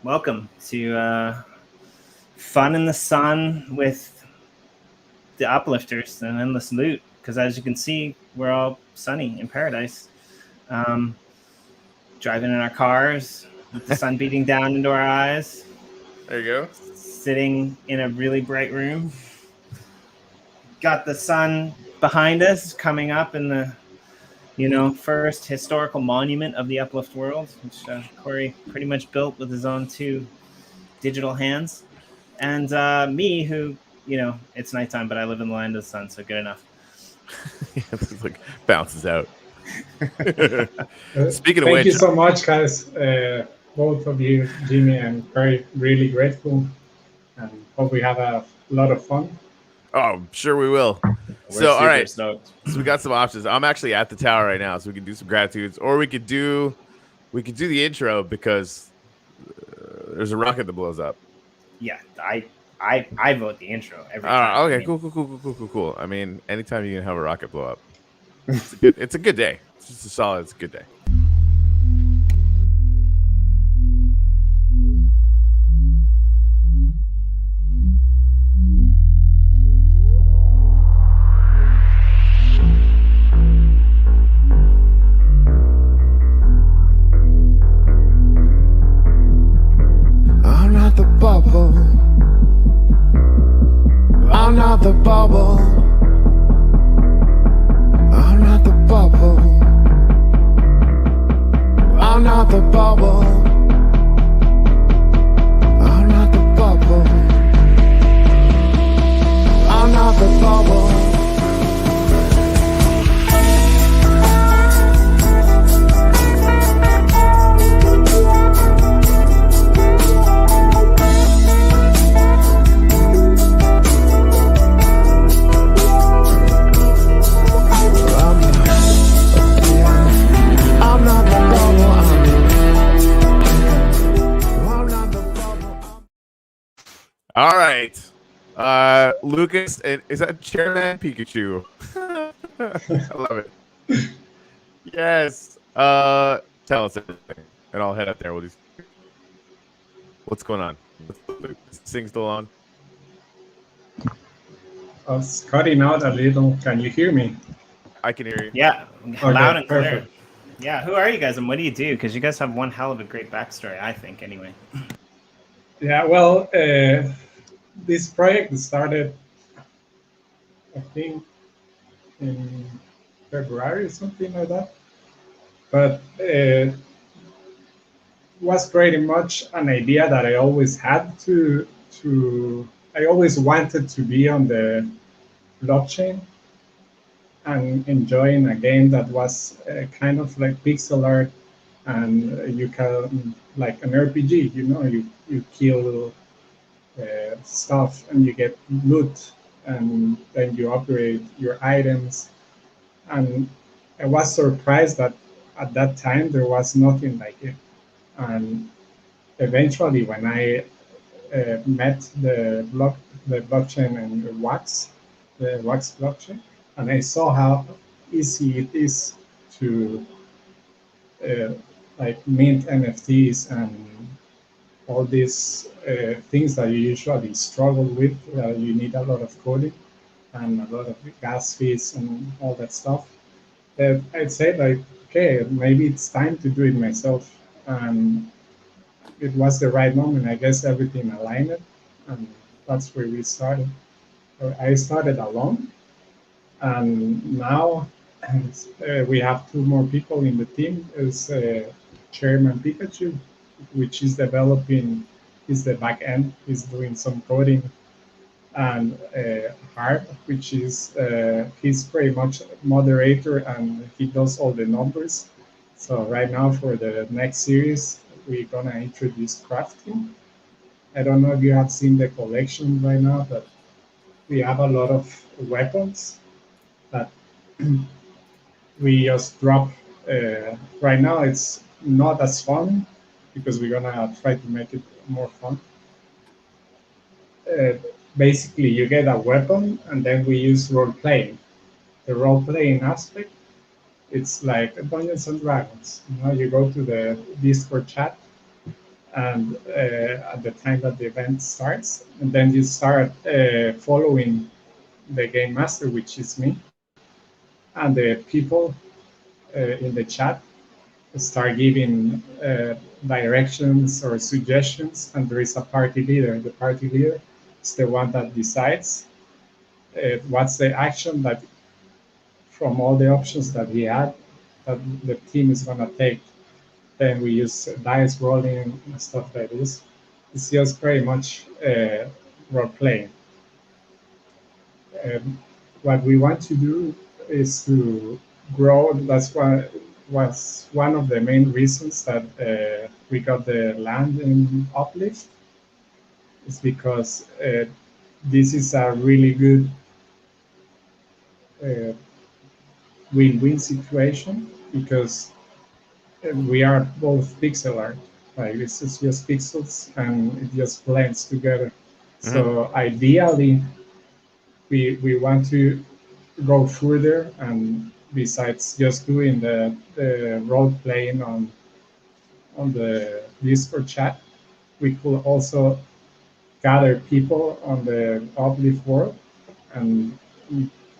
welcome to Fun in the Sun with the Uplifters and Endless Loot. Because as you can see, we're all sunny in paradise. Driving in our cars with the sun beating down into our eyes. There you go. Sitting in a really bright room. Got the sun behind us coming up in the first historical monument of the Uplift world, which Corey pretty much built with his own two digital hands. And me, who, it's nighttime, but I live in the land of the sun, so good enough. It's like bounces out. Speaking of which, thank you so much, guys. Both of you, Jimmy and Corey, really grateful. And hope we have a lot of fun. Oh, sure we will. So, all right. Stoked. So we got some options. I'm actually at the tower right now, so we can do some gratitudes, or we could do the intro because there's a rocket that blows up. Yeah, I vote the intro every time. Okay, cool. I mean, anytime you can have a rocket blow up, it's a good day. It's just it's a good day. I'm not the bubble. I'm not the bubble. I'm not the bubble. I'm not the bubble. I'm not the bubble. All right, Lucas, is that Chairman Pikachu? I love it. Yes. Tell us everything, and I'll head up there. What's going on? Is this thing still on? It's cutting out a little. Can you hear me? I can hear you. Yeah, okay, loud and clear. Perfect. Yeah, who are you guys, and what do you do? Because you guys have one hell of a great backstory, I think, anyway. Yeah, well, this project started, I think, in February or something like that. But it was pretty much an idea that I always had I always wanted to be on the blockchain and enjoying a game that was kind of like pixel art, and you can, like an RPG, you kill stuff and you get loot, and then you upgrade your items. And I was surprised that at that time there was nothing like it. And eventually, when I met the blockchain and the Wax blockchain, and I saw how easy it is to like mint NFTs and all these things that you usually struggle with. You need a lot of coding and a lot of gas fees and all that stuff. I'd say, like, okay, maybe it's time to do it myself. And it was the right moment. I guess everything aligned, and that's where we started. I started alone, and now we have two more people in the team. Is Chairman Pikachu, which is developing, is the back end. He's doing some coding, and Harp, which is he's pretty much moderator, and he does all the numbers. So right now, for the next series, we're gonna introduce crafting. I don't know if you have seen the collection right now, but we have a lot of weapons that we just drop. Right now, it's not as fun because we're gonna try to make it more fun. Basically, you get a weapon, and then we use role-playing. The role-playing aspect, it's like Dungeons and Dragons. You go to the Discord chat, and at the time that the event starts, and then you start following the game master, which is me, and the people in the chat start giving directions or suggestions, and there is a party leader. The party leader is the one that decides what's the action that from all the options that he had that the team is going to take. Then we use dice rolling and stuff like this. It's just very much role playing. What we want to do is to grow. That's why was one of the main reasons that we got the land in Uplift. Is because this is a really good win-win situation, because we are both pixel art. Like this is just pixels and it just blends together. So ideally, we want to go further, and besides just doing the role playing on the Discord chat, we could also gather people on the Uplift world and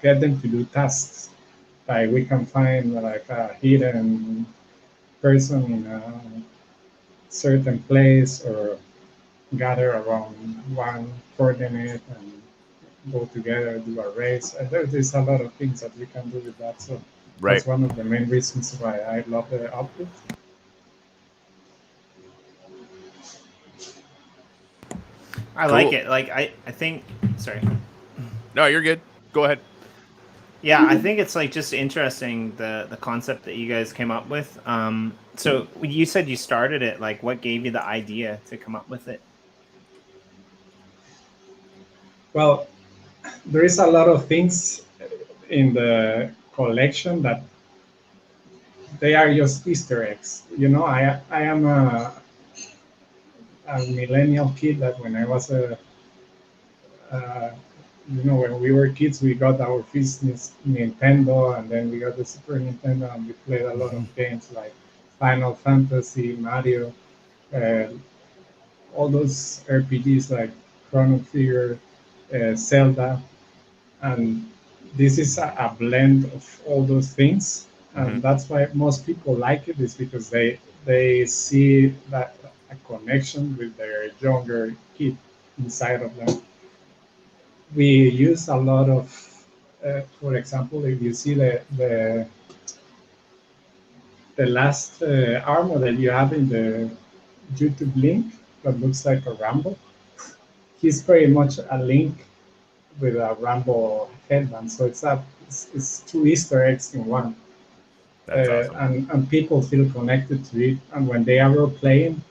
get them to do tasks. Like we can find like a hidden person in a certain place, or gather around one coordinate and go together, do a race. There's a lot of things that we can do with that. So that's one of the main reasons why I love the Uplift. I like it. Like I think. Sorry. No, you're good. Go ahead. Yeah, I think it's like just interesting the concept that you guys came up with. So you said you started it. Like, what gave you the idea to come up with it? Well, there is a lot of things in the collection that they are just Easter eggs. You know, I am a millennial kid that when I was when we were kids, we got our first Nintendo, and then we got the Super Nintendo, and we played a lot of games like Final Fantasy, Mario, all those RPGs like Chrono Trigger, Zelda, and this is a blend of all those things, and that's why most people like it, is because they see that a connection with their younger kid inside of them. We use a lot of, for example, if you see the last armor that you have in the YouTube link that looks like a Rambo, he's very much a Link with a Rambo headband. So it's two Easter eggs in one. That's awesome. And people feel connected to it. And when they are role playing,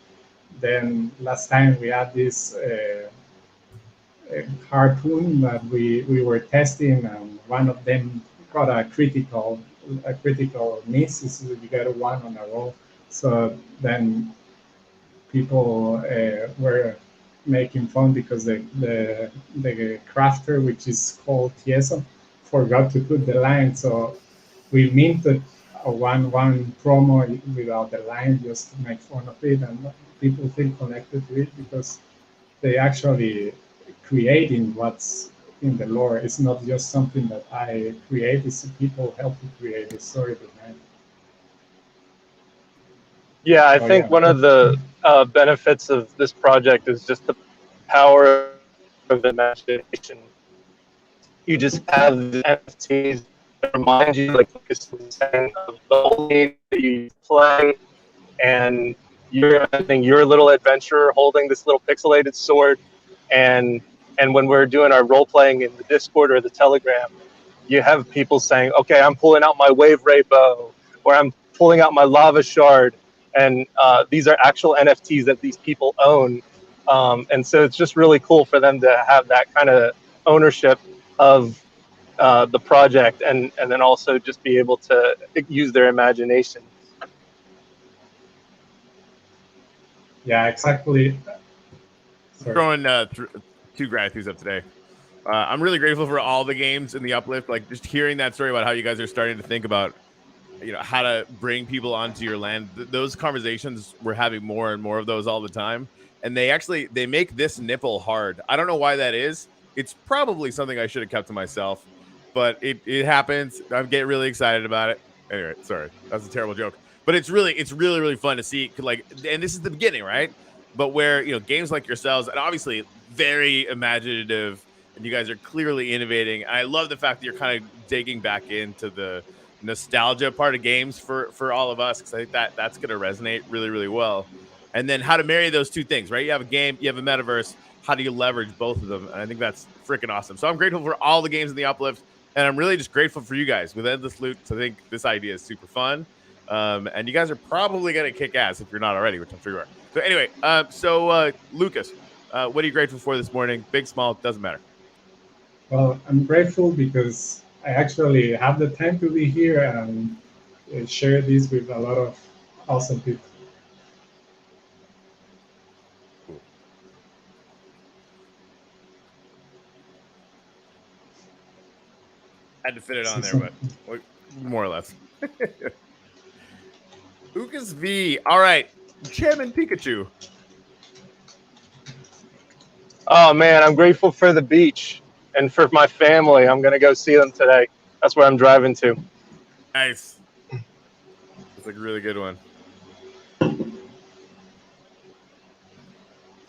then last time we had this harpoon that we were testing, and one of them got a critical miss. So you got a one on a roll. So then people were making fun because the crafter, which is called Tieso, forgot to put the line. So we minted a one promo without the line, just to make fun of it, and people feel connected to it because they actually creating what's in the lore. It's not just something that I create, it's people help to create the story behind it. Yeah, I think one of the benefits of this project is just the power of imagination. You just have the NFTs that remind you, like Lucas was saying, of the old game that you play, and you're having your little adventure holding this little pixelated sword, and when we're doing our role playing in the Discord or the Telegram, you have people saying, okay, I'm pulling out my wave ray bow, or I'm pulling out my lava shard, and these are actual NFTs that these people own. And so it's just really cool for them to have that kind of ownership of the project, and then also just be able to use their imagination. Yeah, exactly. Throwing two gratitudes up today. I'm really grateful for all the games in the Uplift. Like just hearing that story about how you guys are starting to think about how to bring people onto your land. Those conversations, we're having more and more of those all the time. And they make this nipple hard. I don't know why that is. It's probably something I should have kept to myself, but it happens. I'm getting really excited about it. Anyway, sorry, that's a terrible joke, but it's really fun to see. Like, and this is the beginning, right? But where games like yourselves, and obviously very imaginative, and you guys are clearly innovating. And I love the fact that you're kind of digging back into the nostalgia part of games for all of us, because I think that's going to resonate really well. And then how to marry those two things, right? You have a game, you have a metaverse. How do you leverage both of them? And I think that's freaking awesome. So I'm grateful for all the games in the Uplift, and I'm really just grateful for you guys with Endless Loot. I think this idea is super fun, and you guys are probably going to kick ass if you're not already, which I'm sure you are. So anyway, Lucas, what are you grateful for this morning? Big, small, doesn't matter. Well, I'm grateful because I actually have the time to be here and share this with a lot of awesome people. I had to fit it on there, but more or less. Lucas V. All right. Chairman Pikachu. Oh man, I'm grateful for the beach and for my family. I'm gonna go see them today. That's where I'm driving to. Nice. That's like a really good one. I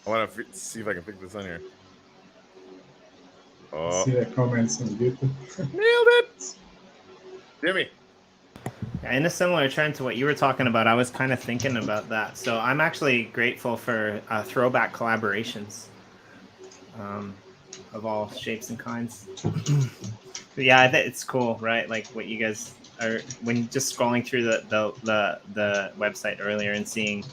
want to see if I can pick this on here. Oh. See the comments on YouTube. Nailed it. Jimmy. In a similar trend to what you were talking about, I was kind of thinking about that. So I'm actually grateful for throwback collaborations of all shapes and kinds. But yeah, it's cool, right? Like what you guys are, when just scrolling through the website earlier and seeing,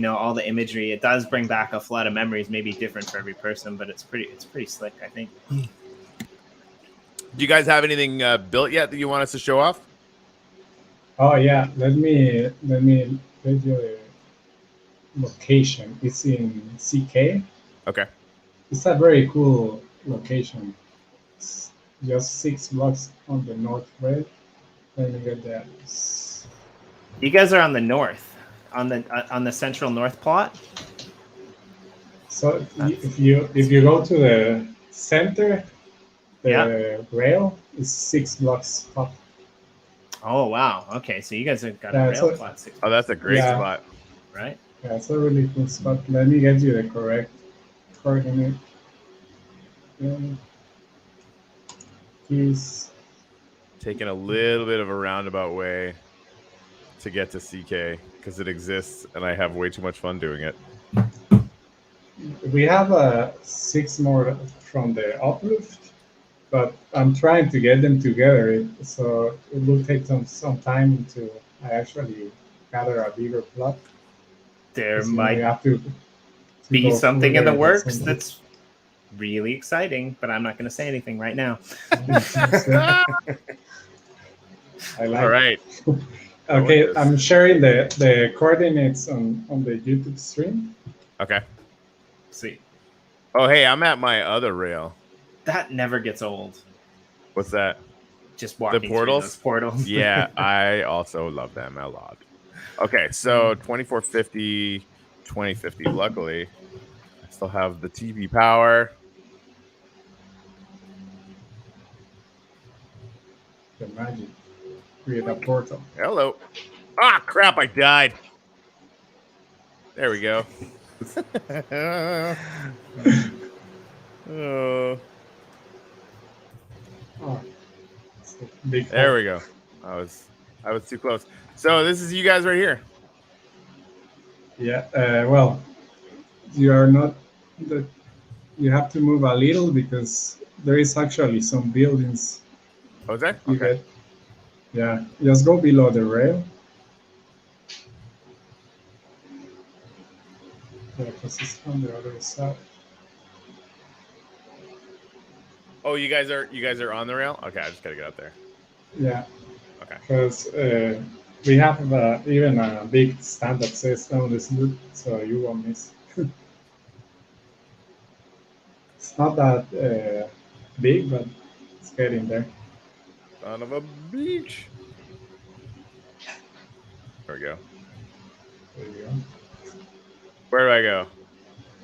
all the imagery, it does bring back a flood of memories. Maybe different for every person, but it's pretty slick, I think. Do you guys have anything built yet that you want us to show off? Oh yeah, let me get you a location. It's in CK. Okay. It's a very cool location. It's just 6 blocks on the north way. Let me get that. You guys are on the north, on the central north plot. So if you go to the center, the rail is 6 blocks up. Oh wow! Okay, so you guys have got a rail plot. Oh, that's a great spot, right? Yeah, it's a really cool spot. Let me get you the correct coordinate. He's taking a little bit of a roundabout way to get to CK because it exists, and I have way too much fun doing it. We have 6 more from the Uplift, but I'm trying to get them together, so it will take some time to actually gather a bigger plot. There might have to be something in the works that's really exciting, but I'm not going to say anything right now. I like. All right. Okay, I'm sharing the coordinates on the YouTube stream. Okay. See. Oh, hey, I'm at my other rail. That never gets old. What's that? Just walking the portals? through those portals. Yeah, I also love them a lot. Okay, so 2450, 2050. Luckily, I still have the TV power. The magic. Create a portal. Hello. Ah, crap, I died. There we go. Oh, big there we go. I was too close. So this is you guys right here. Yeah. Well, you are not. You have to move a little because there is actually some buildings. Oh, is that? Okay. Yeah. Just go below the rail. Yeah, because it's on the other side. Oh, you guys are on the rail? Okay, I just gotta get up there. Yeah. Okay. Because we have even a big stand that says endless loot, so you won't miss. It's not that big, but it's getting there. Son of a beach. There we go. There you go. Where do I go?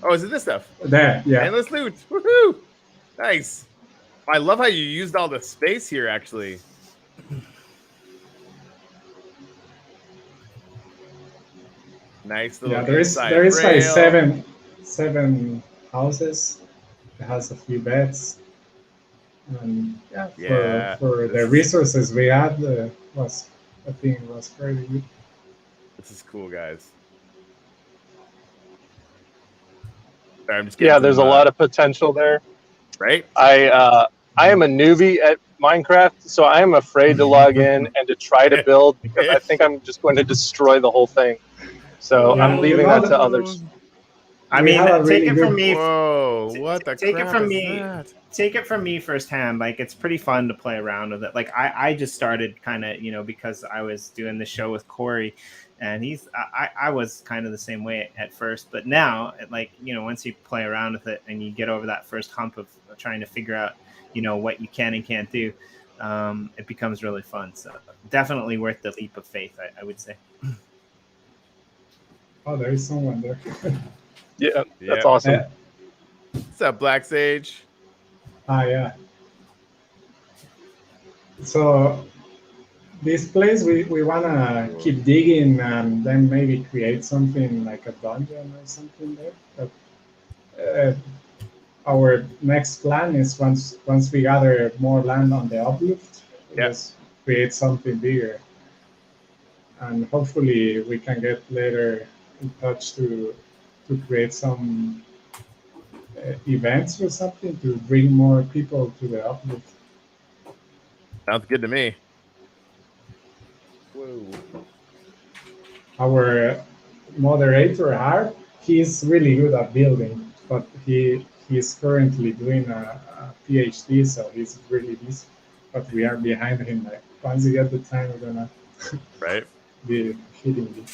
Oh, is it this stuff? There, yeah. Endless loot. Woohoo! Nice. I love how you used all the space here, actually. Nice little. Yeah, there is rail. like seven houses. It has a few beds. And for the resources we had, I think it was very good. This is cool, guys. Sorry, I'm just getting There's a lot of potential there. Right? I am a newbie at Minecraft, so I am afraid to log in and to try to build because I think I'm just going to destroy the whole thing. So I'm leaving that to others. I mean, take it from me. Whoa! What the take it crap from is me. that? Take it from me firsthand. Like, it's pretty fun to play around with it. Like, I just started kind of, because I was doing the show with Corey, and I was kind of the same way at first, but now, like, once you play around with it and you get over that first hump of trying to figure out, what you can and can't do, it becomes really fun. So definitely worth the leap of faith, I would say. Oh, there is someone there. Yeah, that's awesome. Yeah. What's up, Black Sage? Yeah. So this place, we want to keep digging and then maybe create something like a dungeon or something there. But our next plan is once we gather more land on the uplift, just create something bigger. And hopefully we can get later in touch to create some events or something to bring more people to the uplift. Sounds good to me. Whoa. Our moderator, Harp, he's really good at building, but he's currently doing a PhD, so he's really busy. But we are behind him. Like, once we get the time, we're gonna be hitting it.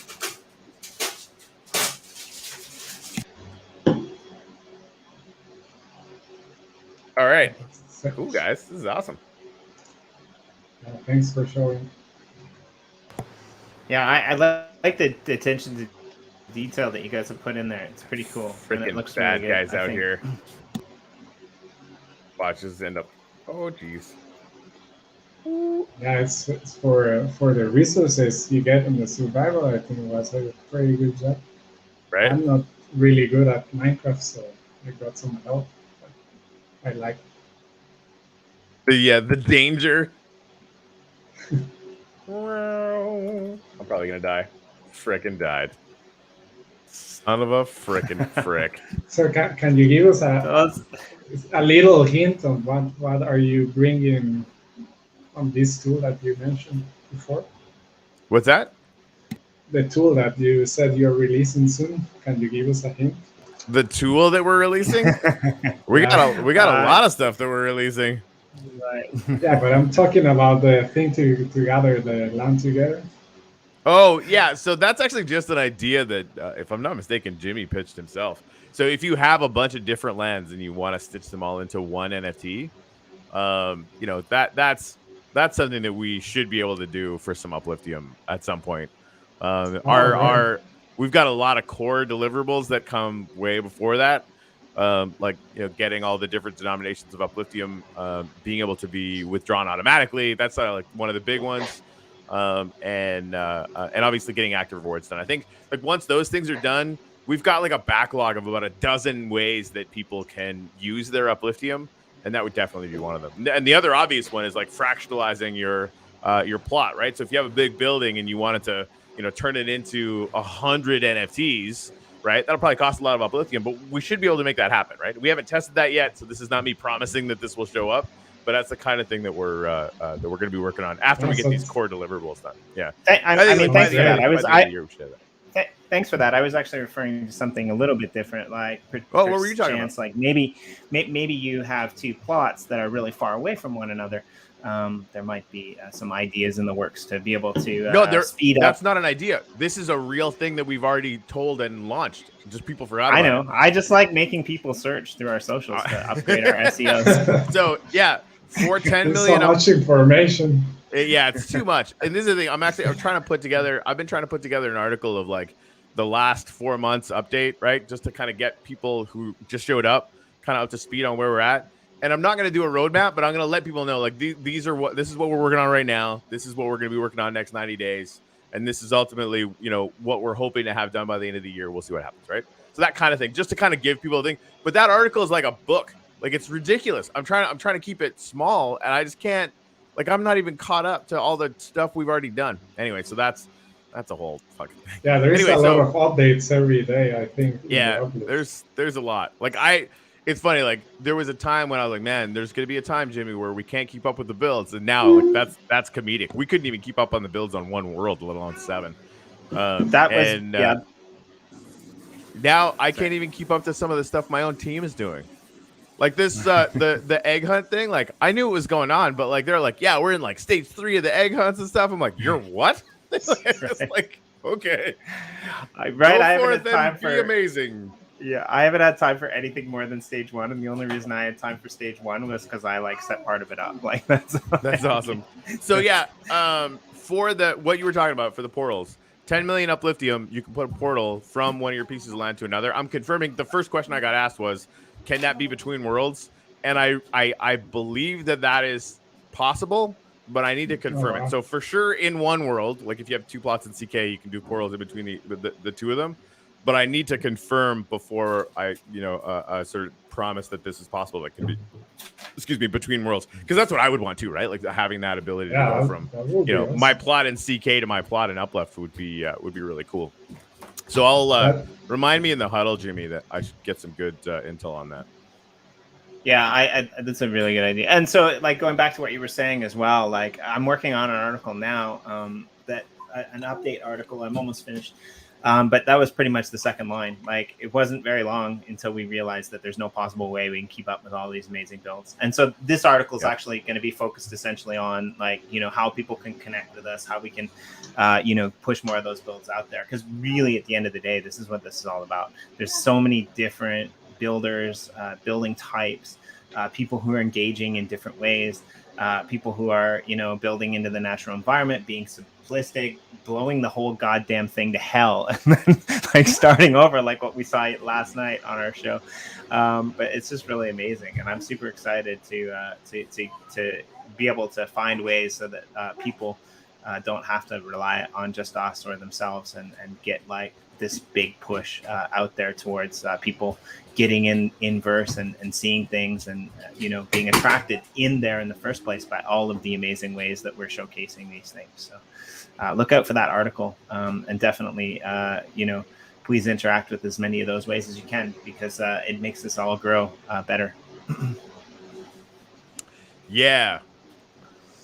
All right. Cool, guys. This is awesome. Thanks for showing. Yeah, I like the attention to detail that you guys have put in there. It's pretty cool. Freaking it looks bad really good, guys out here. Watch this end up. Oh, geez. Yeah, it's for the resources you get in the survival. I think it was a pretty good job. Right. I'm not really good at Minecraft, so I got some help. I like the danger. I'm probably gonna die. Frickin' died. Son of a frickin' frick. So can you give us a little hint on what are you bringing on this tool that you mentioned before? What's that? The tool that you said you're releasing soon. Can you give us a hint? The tool that we're releasing? we got a lot of stuff that we're releasing. Right. Yeah, but I'm talking about the thing to gather the land together. Oh, yeah. So that's actually just an idea that, if I'm not mistaken, Jimmy pitched himself. So if you have a bunch of different lands and you want to stitch them all into one NFT, that's something that we should be able to do for some Upliftium at some point. We've got a lot of core deliverables that come way before that. Getting all the different denominations of Upliftium, being able to be withdrawn automatically. That's like one of the big ones. And obviously getting active rewards done. I think like once those things are done, we've got like a backlog of about a dozen ways that people can use their Upliftium, and that would definitely be one of them. And the other obvious one is like fractionalizing your plot, right? So if you have a big building and you wanted to, turn it into 100 NFTs, right? That'll probably cost a lot of Upliftium, but we should be able to make that happen, right? We haven't tested that yet, so this is not me promising that this will show up. But that's the kind of thing that we're going to be working on after we get these core deliverables done. Yeah, thanks for that. Thanks for that. I was actually referring to something a little bit different. Like, what were you talking about? Like maybe you have two plots that are really far away from one another. There might be some ideas in the works to be able to speed up. That's not an idea. This is a real thing that we've already told and launched. Just people forgot about it. I just like making people search through our socials to upgrade our SEOs. So, yeah. for 10 There's million. so much information. Yeah, it's too much. And this is the thing. I'm trying to put together. I've been trying to put together an article of like the last 4 months update, right? Just to kind of get people who just showed up kind of up to speed on where we're at. And I'm not going to do a roadmap, but I'm going to let people know like this is what we're working on right now. This is what we're going to be working on next 90 days. And this is ultimately, what we're hoping to have done by the end of the year. We'll see what happens, right? So that kind of thing, just to kind of give people a thing. But that article is like a book. Like it's ridiculous. I'm trying to keep it small, and I just can't. Like I'm not even caught up to all the stuff we've already done. Anyway, so that's a whole fucking thing. Yeah, there's a lot of updates every day, I think. Yeah, there's a lot. Like it's funny. Like there was a time when I was like, man, there's gonna be a time, Jimmy, where we can't keep up with the builds, and now like that's comedic. We couldn't even keep up on the builds on one world, let alone 7. Now I can't even keep up to some of the stuff my own team is doing. Like this, the egg hunt thing. Like I knew it was going on, but like they're like, yeah, we're in like stage 3 of the egg hunts and stuff. I'm like, you're what? It's like, okay, right. I haven't had time for amazing. Yeah, I haven't had time for anything more than stage 1, and the only reason I had time for stage 1 was because I like set part of it up. Like that's awesome. So yeah, for what you were talking about for the portals. 10 million upliftium, you can put a portal from one of your pieces of land to another. I'm confirming. The first question I got asked was, can that be between worlds? And I believe that is possible, but I need to confirm it. So for sure in one world, like if you have 2 plots in CK, you can do portals in between the 2 of them. But I need to confirm before I sort of promise that this is possible. That can be, between worlds, because that's what I would want too, right? Like having that ability to go from my plot in CK to my plot in uplift would be really cool. So I'll remind me in the huddle, Jimmy, that I should get some good intel on that. Yeah, I that's a really good idea. And so, like going back to what you were saying as well, like I'm working on an article now, an update article. I'm almost finished. But that was pretty much the second line. Like it wasn't very long until we realized that there's no possible way we can keep up with all these amazing builds. And so this article is actually going to be focused essentially on like, how people can connect with us, how we can, push more of those builds out there. Because really at the end of the day, this is what this is all about. There's so many different builders, building types, people who are engaging in different ways, people who are, building into the natural environment, being simplistic, blowing the whole goddamn thing to hell, and then like starting over like what we saw last night on our show. But it's just really amazing, and I'm super excited to be able to find ways so that people don't have to rely on just us or themselves, and get like this big push out there towards people getting in verse and seeing things and being attracted in there in the first place by all of the amazing ways that we're showcasing these things. So look out for that article, and definitely please interact with as many of those ways as you can, because it makes this all grow better. Yeah,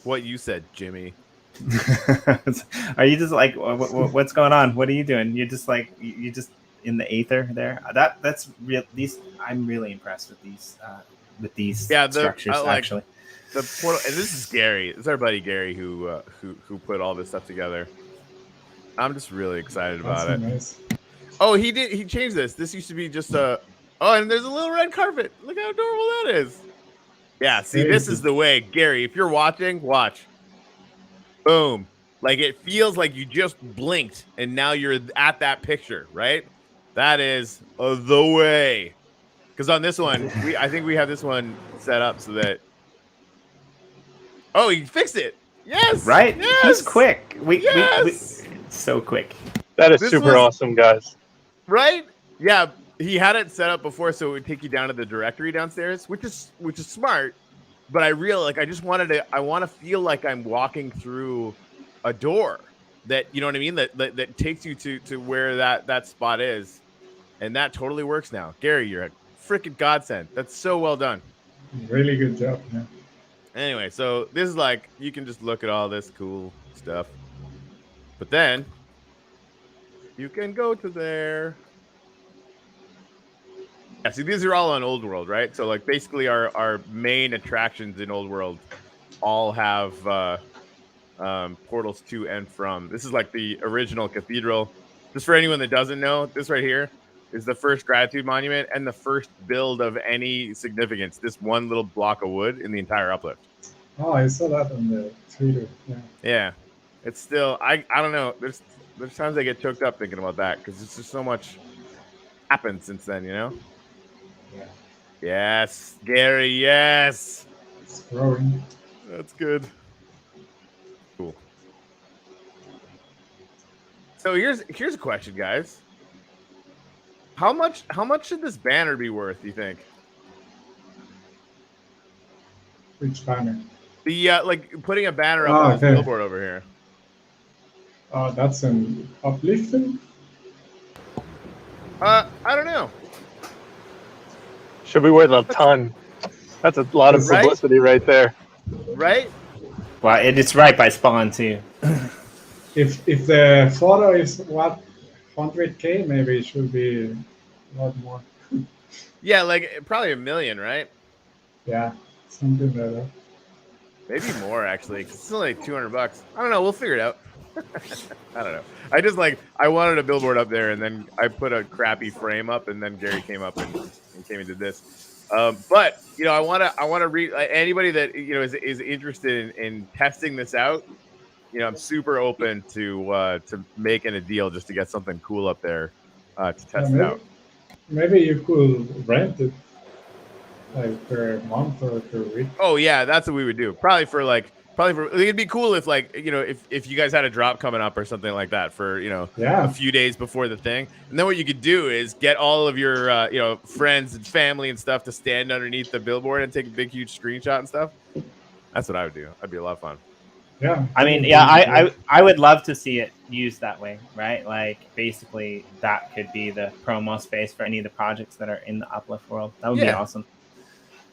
what you said, Jimmy. Are you just like what's going on? What are you doing? You're just like you just in the aether there. That's real. I'm really impressed with these structures. Actually, the portal, and this is Gary. It's our buddy Gary who put all this stuff together. I'm just really excited about it. Nice. Oh, he changed this. This used to be just and there's a little red carpet. Look how adorable that is. Yeah, see, this is the way, Gary. If you're watching, watch. Boom. Like it feels like you just blinked and now you're at that picture, right? That is the way. Because on this one, I think we have this one set up so that. Oh, he fixed it. Yes. Right? Yes. He's quick. We so quick. That is super awesome, guys. Right? Yeah. He had it set up before so it would take you down to the directory downstairs, which is smart. But I want to feel like I'm walking through a door that, you know what I mean? That takes you to where that spot is. And that totally works now. Gary, you're a freaking godsend. That's so well done. Really good job. Yeah. Anyway, so this is like, you can just look at all this cool stuff. But then you can go to there. Yeah, see, these are all on Old World, right? So, like, basically our main attractions in Old World all have portals to and from. This is like the original cathedral. Just for anyone that doesn't know, this right here, is the first gratitude monument and the first build of any significance. This one little block of wood in the entire uplift. Oh, I saw that on the Twitter. Yeah. Yeah, it's still I don't know. There's times I get choked up thinking about that because it's just so much happened since then, you know. Yeah. Yes, Gary. Yes, It's growing. that's good. Cool. So here's a question, guys. How much should this banner be worth, do you think? Which banner? The like putting a banner up on this billboard over here. That's an uplifting. I don't know. Should be worth a ton. That's a lot of publicity right there. Right? Well, it's right by Spawn too. If the photo is what 100K, maybe it should be a lot more. Yeah, like probably $1 million, right? Yeah, something like that. Maybe more actually. 'Cause it's only like $200. I don't know. We'll figure it out. I don't know. I just I wanted a billboard up there, and then I put a crappy frame up, and then Gary came up and came and did this. But you know, I want to read anybody that you know is interested in testing this out. You know, I'm super open to making a deal just to get something cool up there to test it out. Maybe you could rent it like per month or per week. Oh yeah, that's what we would do. Probably for it'd be cool if like you know if you guys had a drop coming up or something like that for you know a few days before the thing, and then what you could do is get all of your you know friends and family and stuff to stand underneath the billboard and take a big huge screenshot and stuff. That's what I would do. That'd be a lot of fun. Yeah. I mean, yeah, I would love to see it used that way, right? Like basically that could be the promo space for any of the projects that are in the Uplift world. That would be awesome.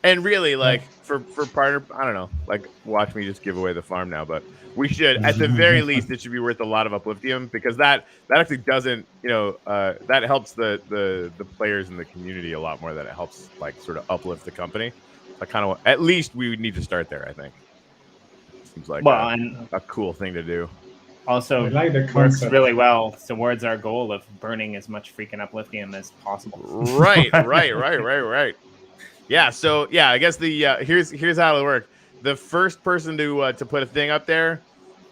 And really, like for partner, I don't know, like watch me just give away the farm now, but we should, at the very least, it should be worth a lot of upliftium because that actually doesn't, you know, that helps the players in the community a lot more than it helps like sort of uplift the company. I kind of at least we would need to start there. I think seems like a cool thing to do. Also, like the works really well towards our goal of burning as much freaking upliftium as possible. Right. Yeah, so yeah, I guess the here's how it'll work. The first person to put a thing up there,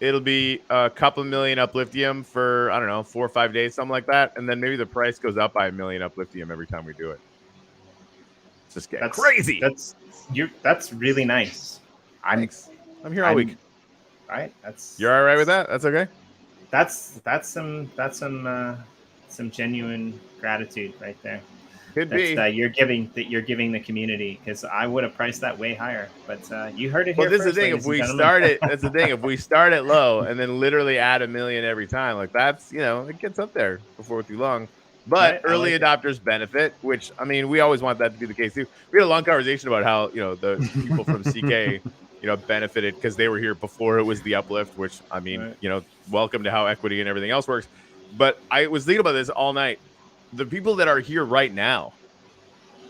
it'll be a couple million upliftium for I don't know 4 or 5 days, something like that, and then maybe the price goes up by $1 million upliftium every time we do it. It's just getting crazy. That's really nice. I'm here all week. Right? You're all right with that? That's okay. That's some genuine gratitude right there. Could be you're giving the community because I would have priced that way higher, but you heard it here. Well, this is the thing. If we start it, that's the thing. If we start it low and then literally add $1 million every time, like that's it gets up there before too long. But early adopters benefit, which I mean, we always want that to be the case too. We had a long conversation about how the people from CK benefited because they were here before it was the uplift. Which I mean, welcome to how equity and everything else works. But I was thinking about this all night. The people that are here right now,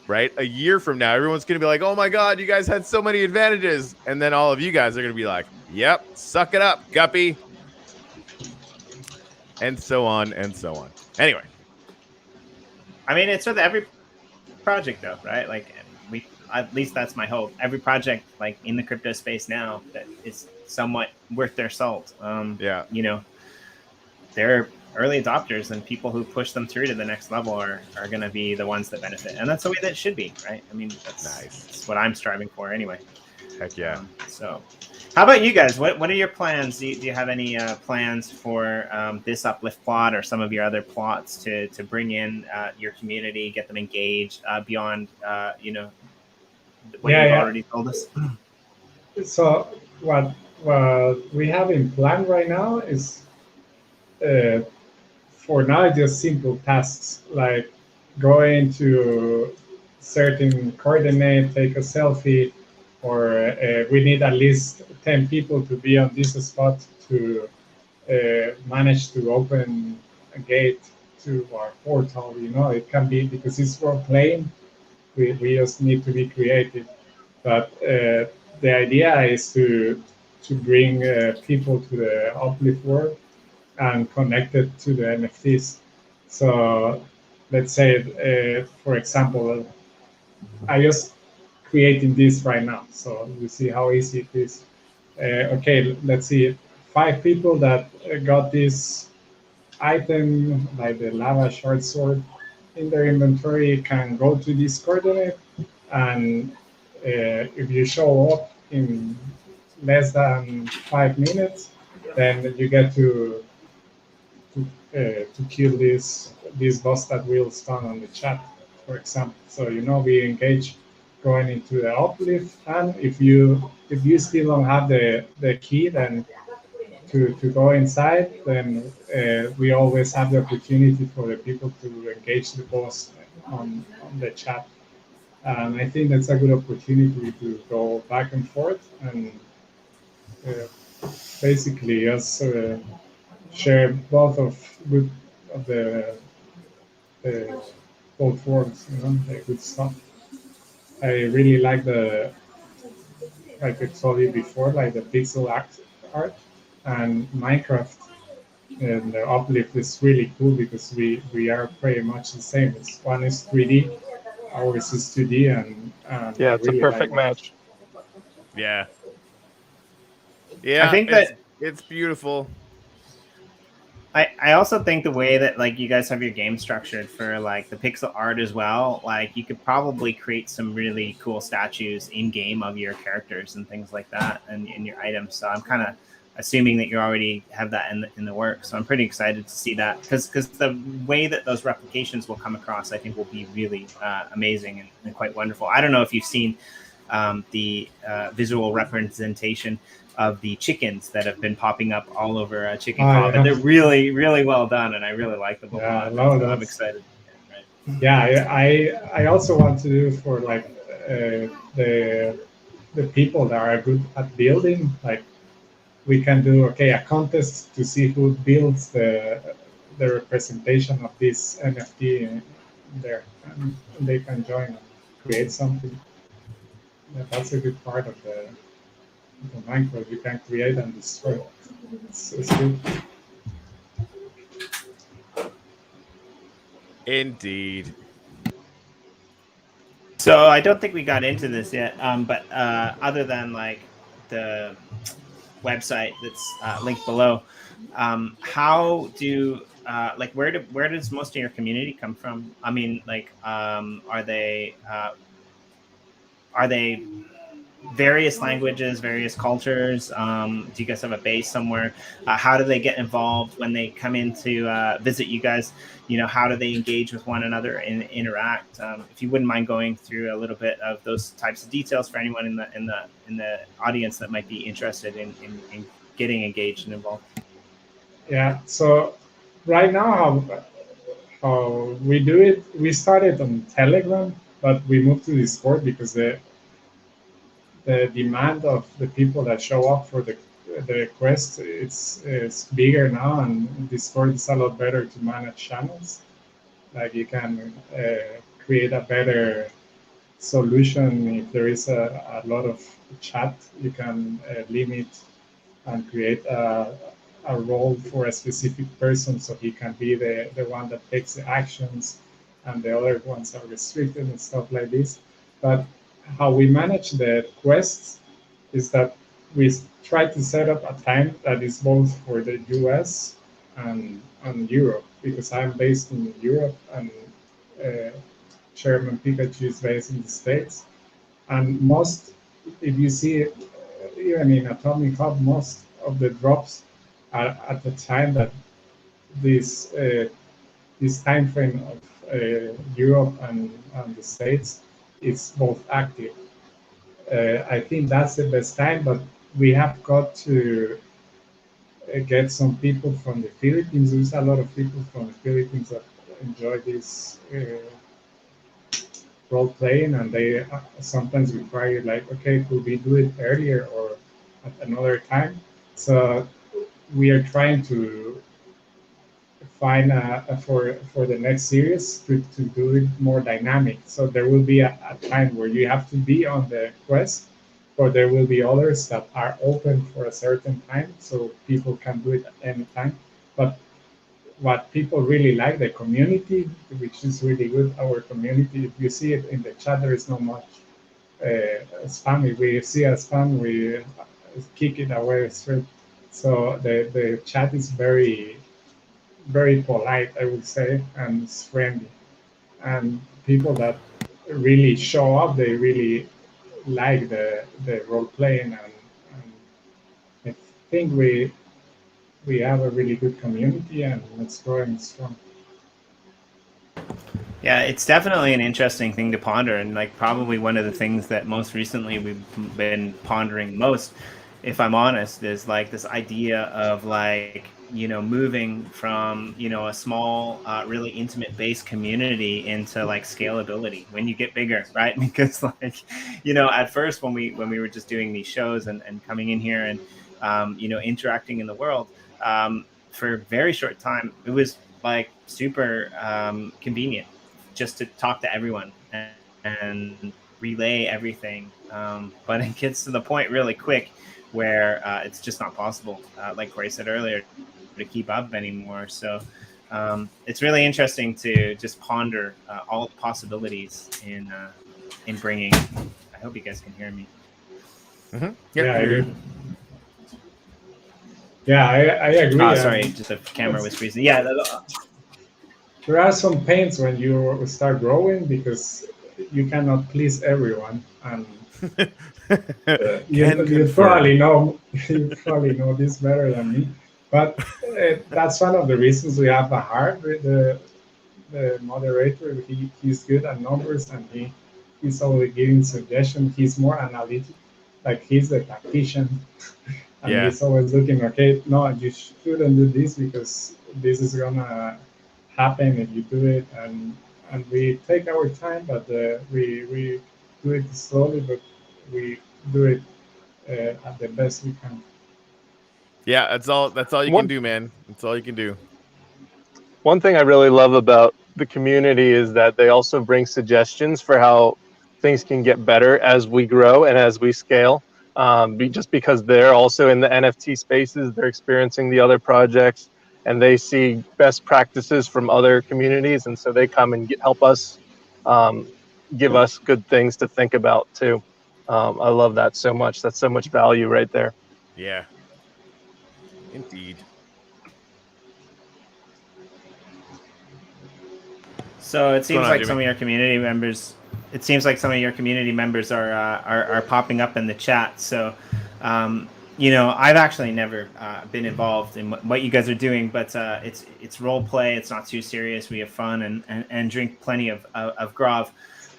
right? A year from now, everyone's going to be like, oh my God, you guys had so many advantages. And then all of you guys are going to be like, yep, suck it up, Guppy. And so on and so on. Anyway. I mean, it's with every project though, right? Like at least that's my hope. Every project like in the crypto space now that is somewhat worth their salt. They're early adopters and people who push them through to the next level are going to be the ones that benefit. And that's the way that it should be, right? I mean, that's nice. That's what I'm striving for anyway. Heck yeah. So how about you guys? What are your plans? Do you have any plans for this uplift plot or some of your other plots to bring in your community, get them engaged beyond, what you've already told us? So what we have in plan right now is for now, just simple tasks like going to certain coordinate, take a selfie, or we need at least 10 people to be on this spot to manage to open a gate to our portal. It can be because it's role playing. We just need to be creative. But the idea is to bring people to the uplift world and connected to the NFTs. So let's say, for example, I just creating this right now, so you see how easy it is. Okay, let's see, 5 people that got this item, like the lava short sword, in their inventory can go to this coordinate, and if you show up in less than 5 minutes, then you get to kill this boss that will spawn on the chat, for example. So we engage going into the uplift, and if you still don't have the key, then to go inside, then we always have the opportunity for the people to engage the boss on the chat. And I think that's a good opportunity to go back and forth and basically just share both of the both worlds, the good stuff. I really like like I told you before, like the pixel art and Minecraft. And the uplift is really cool because we are pretty much the same. One is 3D, ours is 2D, and Yeah, I it's a really like perfect that. match. Yeah. I Yeah, think that it's beautiful. I also think the way that like you guys have your game structured for like the pixel art as well, like you could probably create some really cool statues in game of your characters and things like that, and in your items. So I'm kind of assuming that you already have that in the works. So I'm pretty excited to see that because the way that those replications will come across, I think, will be really amazing and quite wonderful. I don't know if you've seen the visual representation of the chickens that have been popping up all over Chicken Call, but they're really, really well done, and I really like them a lot. I love so that. I'm excited. Yeah, I also want to do for like the people that are good at building. Like we can do a contest to see who builds the representation of this NFT there, and they can join and create something. Yeah, that's a good part of the Minecraft. You can create and destroy. It's good. Indeed. So I don't think we got into this yet, but other than like the website that's linked below, how do like where does most of your community come from? I mean, like are they various languages, various cultures? Do you guys have a base somewhere? How do they get involved when they come in to visit you guys? How do they engage with one another and interact? If you wouldn't mind going through a little bit of those types of details for anyone in the audience that might be interested in getting engaged and involved. Yeah. So right now, how we do it, we started on Telegram, but we moved to Discord because the demand of the people that show up for the quest it's bigger now, and Discord is a lot better to manage channels. Like you can create a better solution if there is a lot of chat. You can limit and create a role for a specific person, so he can be the one that takes the actions, and the other ones are restricted and stuff like this. But how we manage the quests is that we try to set up a time that is both for the US and Europe, because I'm based in Europe and Chairman Pikachu is based in the States. And if you see, even in Atomic Hub, most of the drops are at the time that this time frame of Europe and the States is both active. I think that's the best time, but we have got to get some people from the Philippines. There's a lot of people from the Philippines that enjoy this role playing, and they sometimes require like, okay, could we do it earlier or at another time? So we are trying to find for the next series to do it more dynamic. So there will be a time where you have to be on the quest, or there will be others that are open for a certain time, so people can do it at any time. But what people really like, the community, which is really good. Our community, if you see it in the chat, there is not much spam. If we see a spam, we kick it away straight. So the chat is very, very polite, I would say, and it's friendly. And people that really show up, they really like the role playing, and I think we have a really good community, and it's growing strong. Yeah, it's definitely an interesting thing to ponder, and like probably one of the things that most recently we've been pondering most, if I'm honest, is like this idea of like, you know, moving from, you know, a small, really intimate base community into like scalability when you get bigger, right? Because like, you know, at first when we were just doing these shows and coming in here and, you know, interacting in the world, for a very short time, it was like super convenient just to talk to everyone and relay everything. But it gets to the point really quick where it's just not possible, like Corey said earlier, to keep up anymore. So it's really interesting to just ponder all the possibilities in bringing. I hope you guys can hear me. Mm-hmm. Yeah, I agree. Yeah, I agree. Oh, sorry, just the camera was freezing. Yeah. There are some pains when you start growing because you cannot please everyone, and you probably know this better than me. But that's one of the reasons we have a heart with the moderator. He's good at numbers, and he's always giving suggestions. He's more analytic, like he's the tactician, and he's always looking. Okay, no, you shouldn't do this because this is gonna happen if you do it, and we take our time, but we do it slowly, but we do it at the best we can. Yeah, that's all you can do, man. That's all you can do. One thing I really love about the community is that they also bring suggestions for how things can get better as we grow and as we scale. Just because they're also in the NFT spaces, they're experiencing the other projects, and they see best practices from other communities, and so they come and help us, give us good things to think about too. I love that so much. That's so much value right there. Yeah, indeed. So it seems like some of your community members. It seems like some of your community members are popping up in the chat. So, you know, I've actually never been involved in what you guys are doing, but it's role play. It's not too serious. We have fun and drink plenty of grog.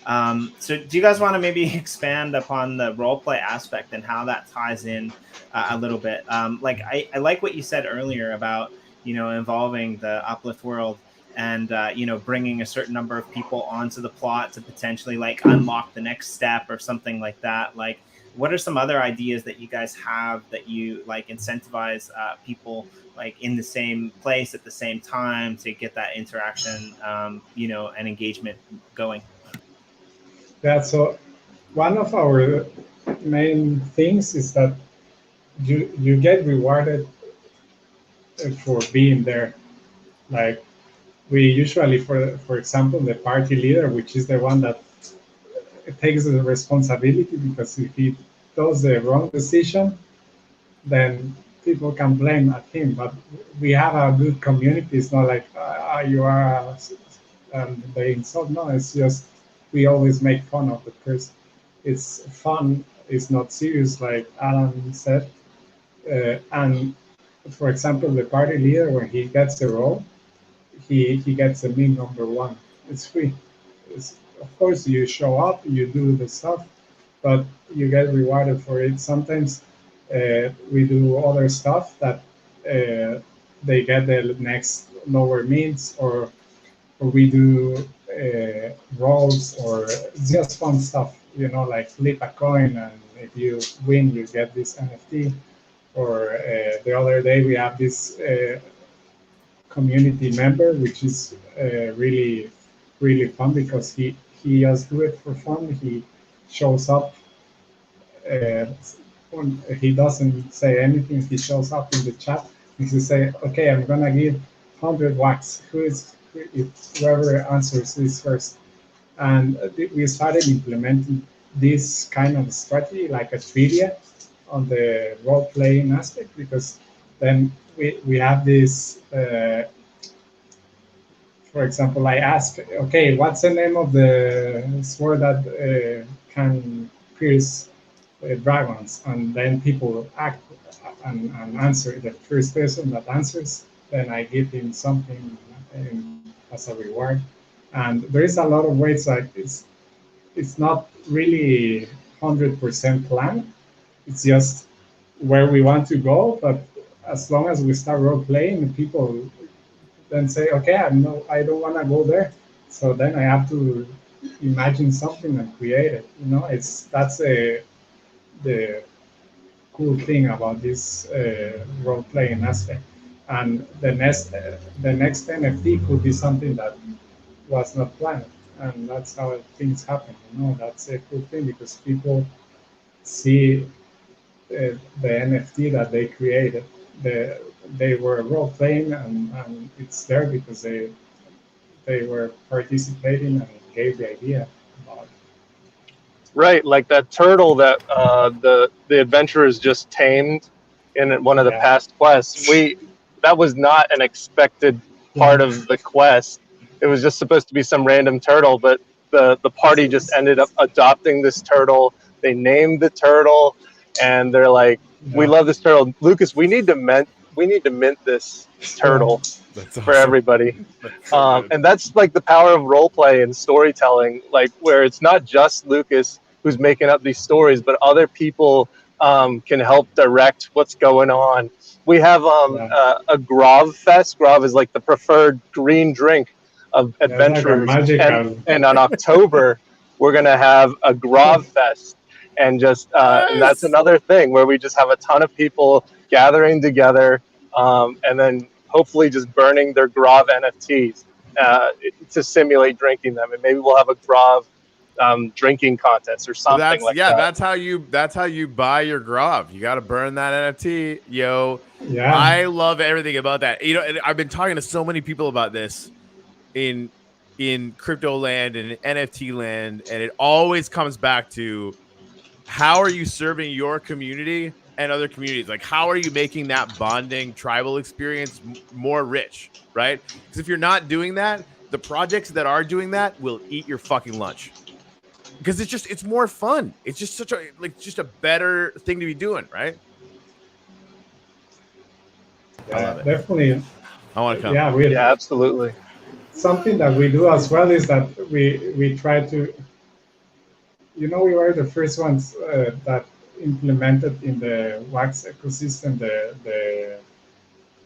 So do you guys want to maybe expand upon the role play aspect and how that ties in a little bit? Like I like what you said earlier about, you know, involving the uplift world and, you know, bringing a certain number of people onto the plot to potentially like unlock the next step or something like that. Like, what are some other ideas that you guys have that you like incentivize people like in the same place at the same time to get that interaction, you know, and engagement going? Yeah, so one of our main things is that you get rewarded for being there. Like we usually, for example, the party leader, which is the one that takes the responsibility, because if he does the wrong decision, then people can blame at him. But we have a good community. It's not like you are they insult. No, it's just we always make fun of the person. It's fun. It's not serious, like Alan said. And for example, the party leader, when he gets the role, he gets a mean #1. It's free. Of course, you show up, you do the stuff, but you get rewarded for it. Sometimes we do other stuff that they get the next lower means, or we do rolls, or just fun stuff, you know, like flip a coin, and if you win, you get this NFT. Or the other day we have this community member, which is really, really fun, because he just do it for fun. He shows up. He doesn't say anything. He shows up in the chat. And he say, "Okay, I'm gonna give 100 wax. Whoever answers this first? And we started implementing this kind of strategy like a trivia on the role playing aspect, because then we have this. For example, I ask, okay, what's the name of the sword that can pierce dragons? And then people act and answer. The first person that answers, then I give him something as a reward. And there is a lot of ways, like it's not really 100% planned. It's just where we want to go. But as long as we start role playing, people then say, okay, I don't want to go there. So then I have to imagine something and create it. That's the cool thing about this role playing aspect. And the next NFT could be something that was not planned, and that's how things happen. That's a cool thing, because people see the NFT that they created. They were role playing, and it's there because they were participating and gave the idea about it. Right, like that turtle that the adventurers just tamed in one of the past quests. That was not an expected part of the quest. It was just supposed to be some random turtle, but the party just ended up adopting this turtle. They named the turtle, and they're like, "We love this turtle, Lucas. We need to mint this turtle for everybody." And that's like the power of role play and storytelling, like where it's not just Lucas who's making up these stories, but other people can help direct what's going on. We have a Grov Fest. Grov is like the preferred green drink of adventurers. And on October, we're going to have a Grov Fest. And and that's another thing where we just have a ton of people gathering together and then hopefully just burning their Grov NFTs to simulate drinking them. And maybe we'll have a Grov drinking contest or something that. That's how you buy your Grov. You got to burn that NFT, yo. Yeah. I love everything about that. And I've been talking to so many people about this in crypto land and NFT land, and it always comes back to how are you serving your community and other communities? Like, how are you making that bonding tribal experience more rich, right? Because if you're not doing that, the projects that are doing that will eat your fucking lunch. Because it's more fun. It's just just a better thing to be doing, right? Yeah, I love it. Definitely. I want to come. Yeah, absolutely. Something that we do as well is that we try to, we were the first ones that implemented in the Wax ecosystem the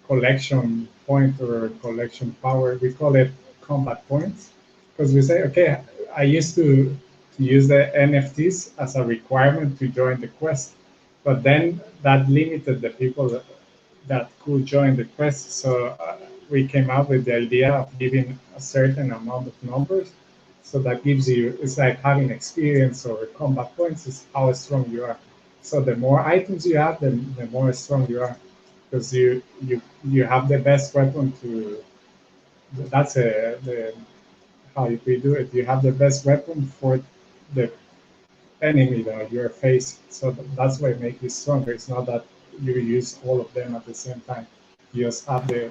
collection point or collection power. We call it combat points, because we say, okay, I used to use the NFTs as a requirement to join the quest, but then that limited the people that could join the quest. So we came up with the idea of giving a certain amount of numbers. So that gives you, it's like having experience or combat points is how strong you are. So the more items you have, the more strong you are, because you have the best weapon to. That's how you do it. You have the best weapon for the enemy that you're facing. So that's why it makes you stronger. It's not that you use all of them at the same time. You just have the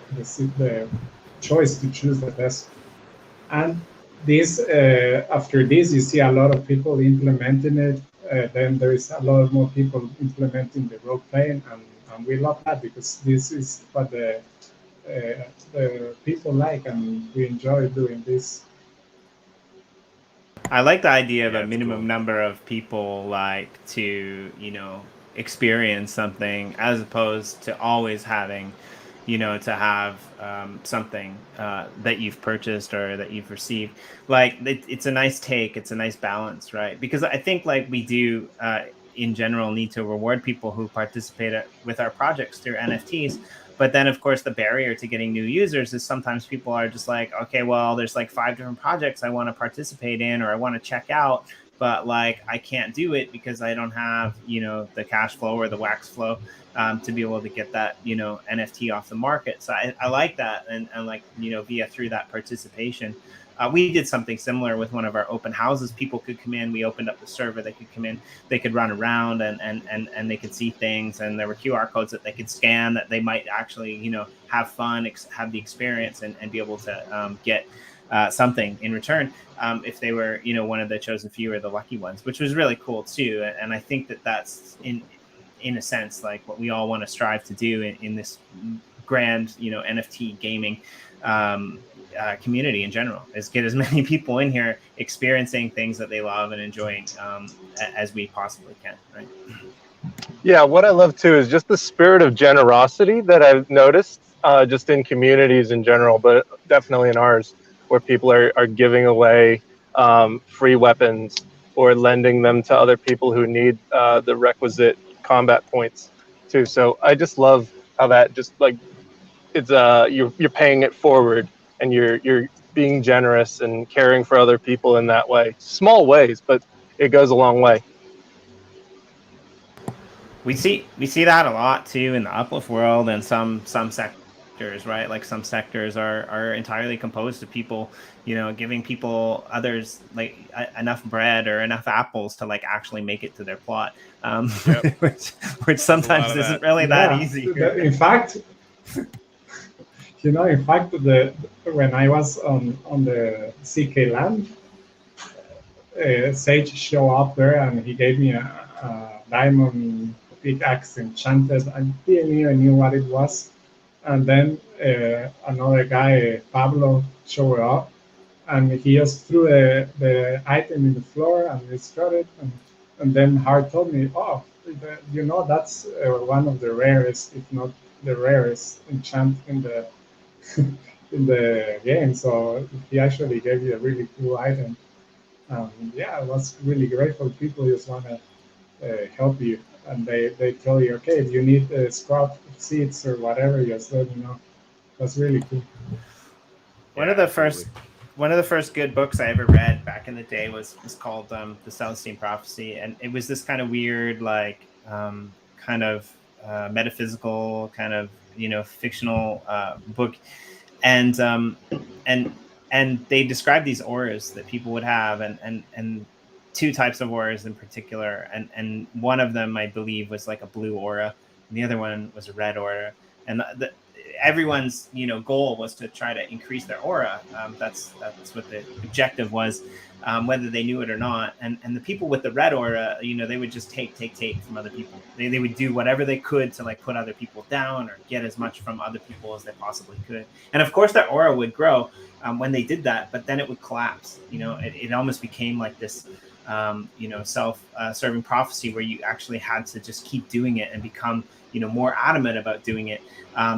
choice to choose the best. And this after this, you see a lot of people implementing it. Then there is a lot more people implementing the role playing, and we love that, because this is what the people like, and we enjoy doing this. I like the idea of a minimum number of people like to, experience something, as opposed to always having, to have something that you've purchased or that you've received. Like it's a nice take. It's a nice balance, right? Because I think like we do in general need to reward people who participate with our projects through NFTs. But then, of course, the barrier to getting new users is sometimes people are just like, okay, well, there's like 5 different projects I want to participate in or I want to check out. but like I can't do it because I don't have, you know, the cash flow or the wax flow to be able to get that, you know, NFT off the market. So I like that, and like, you know, through that participation. We did something similar with one of our open houses. People could come in. We opened up the server. They could come in. They could run around and they could see things. And there were QR codes that they could scan that they might actually, you know, have fun, have the experience, and be able to get something in return if they were, you know, one of the chosen few or the lucky ones, which was really cool too. And I think that that's in a sense like what we all want to strive to do in this grand, you know, NFT gaming community in general, is get as many people in here experiencing things that they love and enjoying as we possibly can, right? Yeah, what I love too is just the spirit of generosity that I've noticed just in communities in general, but definitely in ours, where people are giving away free weapons or lending them to other people who need the requisite combat points too. So I just love how that just like it's you're paying it forward, and you're being generous and caring for other people in that way. Small ways, but it goes a long way. We see that a lot too in the uplift world, and some sectors, right? Like some sectors are entirely composed of people, you know, giving people others like enough bread or enough apples to like actually make it to their plot, which sometimes isn't really that easy. In fact, you know, when I was on the CK land, Sage showed up there and he gave me a diamond pickaxe enchanted. I didn't even knew what it was. And then another guy, Pablo, showed up, and he just threw the item in the floor and destroyed it. And then Hart told me, "Oh, you know, that's one of the rarest, if not the rarest, enchant in the in the game." So he actually gave you a really cool item. Yeah, it was really grateful. People just want to help you, and they tell you, okay, if you need sprout seeds or whatever, just let me know. That's really cool. One of the first good books I ever read back in the day was called The Celestine Prophecy, and it was this kind of weird, like kind of metaphysical, kind of, you know, fictional book, and they described these auras that people would have, and two types of auras in particular, and one of them I believe was like a blue aura, and the other one was a red aura, and everyone's, you know, goal was to try to increase their aura. That's what the objective was, whether they knew it or not. And the people with the red aura, you know, they would just take from other people. They would do whatever they could to like put other people down or get as much from other people as they possibly could. And of course, their aura would grow when they did that, but then it would collapse. You know, it almost became like this, you know, self-serving prophecy where you actually had to just keep doing it and become, you know, more adamant about doing it,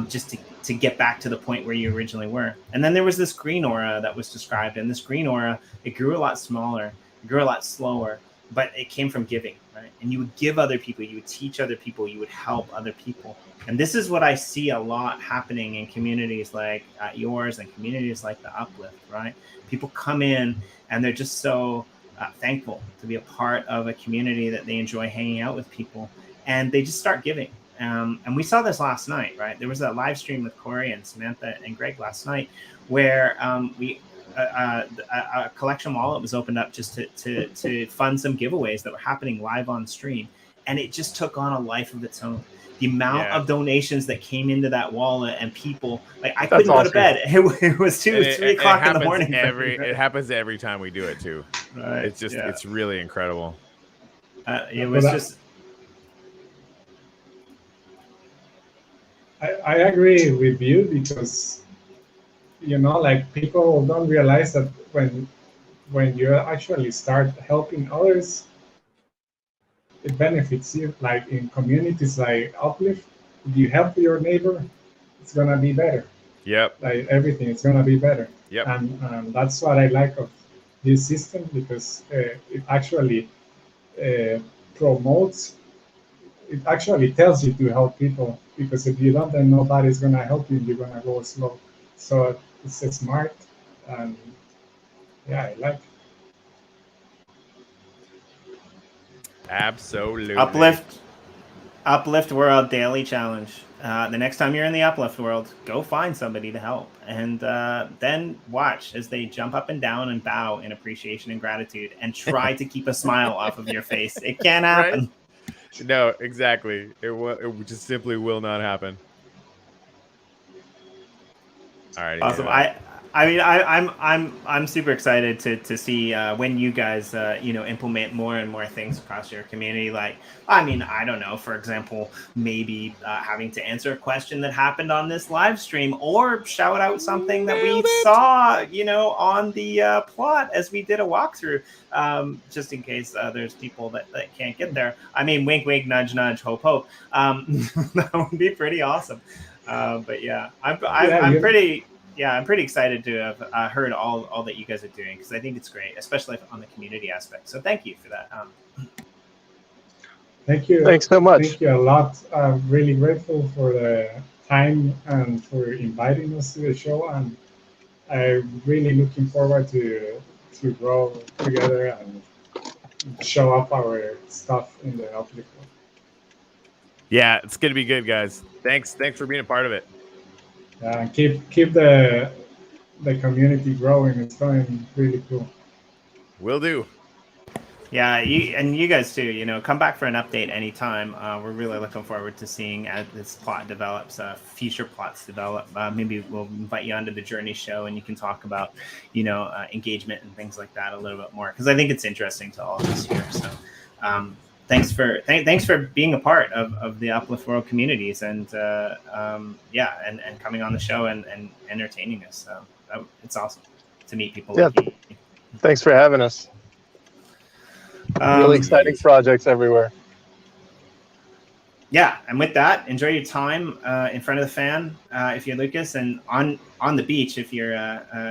just to get back to the point where you originally were. And then there was this green aura that was described, and this green aura, it grew a lot smaller, it grew a lot slower, but it came from giving, right? And you would give other people, you would teach other people, you would help other people. And this is what I see a lot happening in communities like yours and communities like the Uplift, right? People come in and they're just so thankful to be a part of a community that they enjoy hanging out with people, and they just start giving. And we saw this last night, right? There was a live stream with Corey and Samantha and Greg last night where a collection wallet was opened up just to fund some giveaways that were happening live on stream. And it just took on a life of its own. The amount of donations that came into that wallet, and people, like, I couldn't go to bed. It was 3 o'clock in the morning. It happens every time we do it too. Right. It's just, it's really incredible. It was just... I agree with you, because, you know, like, people don't realize that when you actually start helping others, it benefits you. Like in communities like Uplift, if you help your neighbor, it's gonna be better. Yep. Like everything is gonna be better. Yep. And that's what I like of this system, because it actually promotes. It actually tells you to help people, because if you don't, then nobody's gonna help you. You're gonna go slow. So it's smart, and yeah, I like it. Absolutely. Uplift World Daily Challenge. The next time you're in the Uplift World, go find somebody to help, and then watch as they jump up and down and bow in appreciation and gratitude, and try to keep a smile off of your face. It can't happen. Right? No, exactly. It just simply will not happen. All right. Awesome. I'm super excited to see when you guys implement more and more things across your community. Like, I mean, I don't know, for example, maybe having to answer a question that happened on this live stream, or shout out something that we saw, on the plot as we did a walkthrough, just in case there's people that can't get there. I mean, wink, wink, nudge, nudge, hope, hope. That would be pretty awesome. But yeah, I'm pretty excited to have heard all that you guys are doing, because I think it's great, especially on the community aspect. So thank you for that. Thank you. Thanks so much. Thank you a lot. I'm really grateful for the time and for inviting us to the show. And I'm really looking forward to grow together and show up our stuff in the Uplift. Yeah, it's gonna be good, guys. Thanks for being a part of it. Keep the community growing. It's going really cool. Will do. Yeah, you guys too. Come back for an update anytime. We're really looking forward to seeing as this plot develops, future plots develop. Maybe we'll invite you onto the Journey show, and you can talk about, engagement and things like that a little bit more, because I think it's interesting to all of us here. So, thanks for being a part of the Uplift World communities, and and coming on the show and entertaining us. So it's awesome to meet people like you. Thanks for having us. Really exciting projects everywhere. Yeah, and with that, enjoy your time in front of the fan if you're Lucas, and on the beach if you're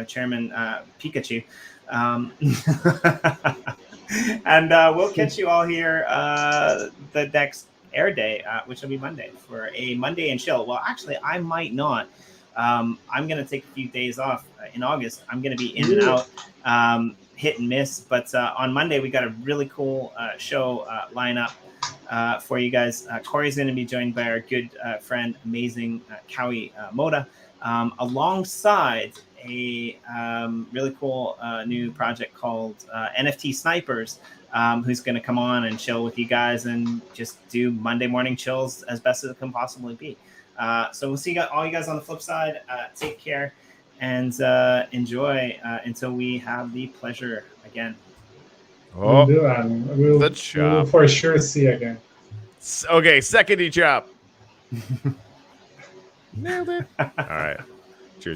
Chairman Pikachu. And we'll catch you all here the next air day, which will be Monday, for a Monday and chill. Well, actually, I might not. I'm going to take a few days off in August. I'm going to be in and out, hit and miss. But on Monday, we got a really cool show lineup for you guys. Corey's going to be joined by our good friend, amazing Kawi Moda, alongside a really cool new project called NFT Snipers, who's going to come on and chill with you guys and just do Monday morning chills as best as it can possibly be. So we'll see all you guys on the flip side. Take care and enjoy until we have the pleasure again. We'll do, and we'll for sure see you again. Okay, second chop. Nailed it. All right.